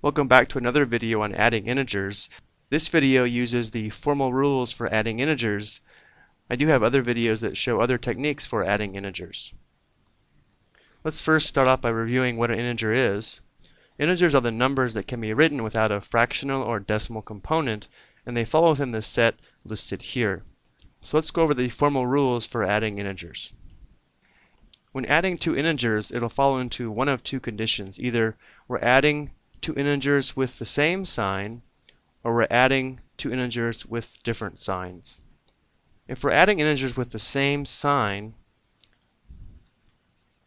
Welcome back to another video on adding integers. This video uses the formal rules for adding integers. I do have other videos that show other techniques for adding integers. Let's first start off by reviewing what an integer is. Integers are the numbers that can be written without a fractional or decimal component, and they fall within the set listed here. So let's go over the formal rules for adding integers. When adding two integers, it'll fall into one of two conditions. Either we're adding two integers with the same sign, or we're adding two integers with different signs. If we're adding integers with the same sign,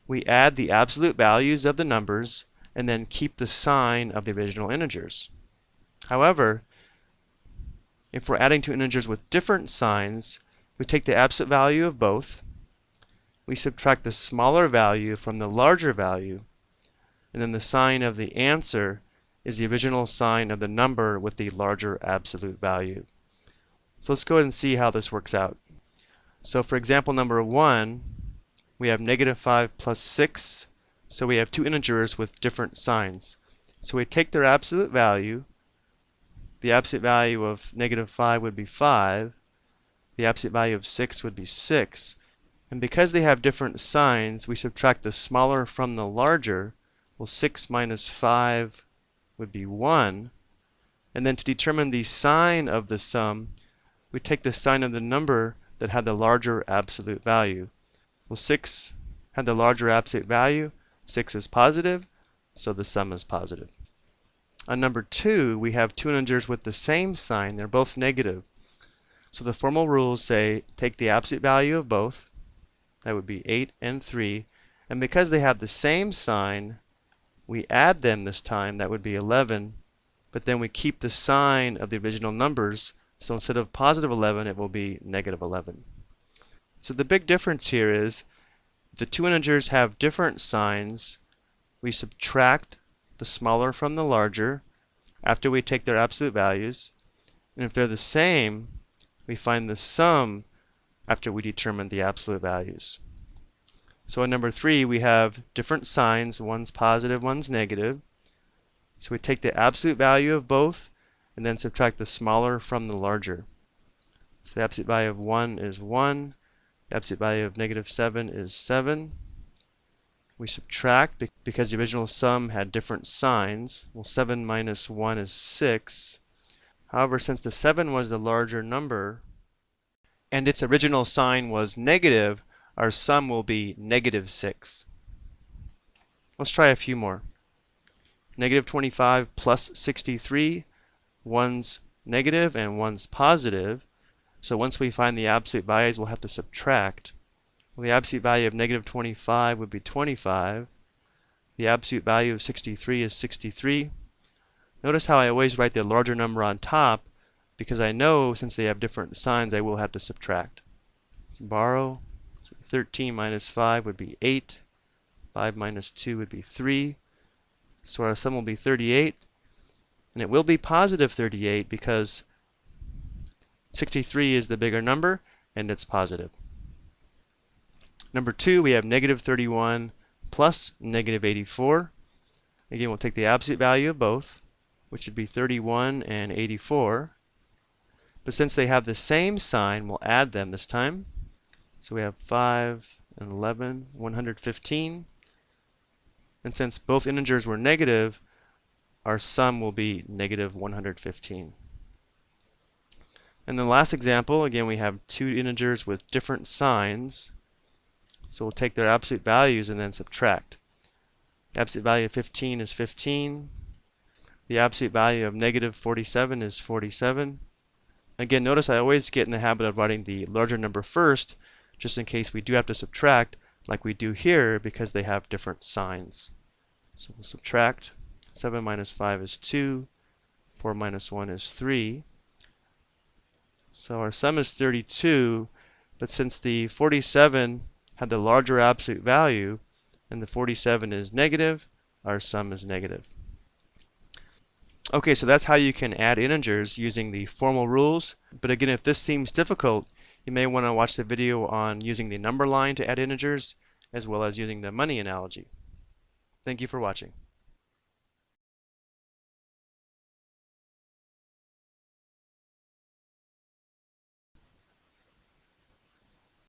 we add the absolute values of the numbers and then keep the sign of the original integers. However, if we're adding two integers with different signs, we take the absolute value of both, we subtract the smaller value from the larger value, and then the sign of the answer is the original sign of the number with the larger absolute value. So let's go ahead and see how this works out. So for example number 1, we have -5 plus 6, so we have two integers with different signs. So we take their absolute value. The absolute value of -5 would be 5, the absolute value of 6 would be 6, and because they have different signs, we subtract the smaller from the larger. Well, 6 minus 5 would be 1, and then to determine the sign of the sum, we take the sign of the number that had the larger absolute value. Well, 6 had the larger absolute value, 6 is positive, so the sum is positive. On number 2, we have two integers with the same sign, they're both negative. So the formal rules say take the absolute value of both, that would be 8 and 3, and because they have the same sign, we add them this time, that would be 11, but then we keep the sign of the original numbers, so instead of positive 11 it will be negative 11. So the big difference here is if the two integers have different signs, we subtract the smaller from the larger after we take their absolute values, and if they're the same, we find the sum after we determine the absolute values. So in number 3 we have different signs, one's positive, one's negative. So we take the absolute value of both and then subtract the smaller from the larger. So the absolute value of 1 is 1, the absolute value of -7 is 7. We subtract because the original sum had different signs. Well, 7 minus 1 is 6. However, since the 7 was the larger number and its original sign was negative, our sum will be -6. Let's try a few more. -25 plus 63, one's negative and one's positive. So once we find the absolute values, we'll have to subtract. Well, the absolute value of -25 would be 25. The absolute value of 63 is 63. Notice how I always write the larger number on top, because I know since they have different signs I will have to subtract. Let's borrow. So 13 minus 5 would be 8. 5 minus 2 would be 3. So our sum will be 38. And it will be positive 38 because 63 is the bigger number and it's positive. Number 2, we have -31 plus -84. Again, we'll take the absolute value of both, which would be 31 and 84. But since they have the same sign, we'll add them this time. So we have 5 and 11, 115. And since both integers were negative, our sum will be -115. And the last example, again, we have two integers with different signs. So we'll take their absolute values and then subtract. The absolute value of 15 is 15. The absolute value of -47 is 47. Again, notice I always get in the habit of writing the larger number first, just in case we do have to subtract, like we do here, because they have different signs. So we'll subtract. 7 minus 5 is 2. 4 minus 1 is 3. So our sum is 32, but since the 47 had the larger absolute value and the 47 is negative, our sum is negative. Okay, so that's how you can add integers using the formal rules. But again, if this seems difficult, you may want to watch the video on using the number line to add integers, as well as using the money analogy. Thank you for watching.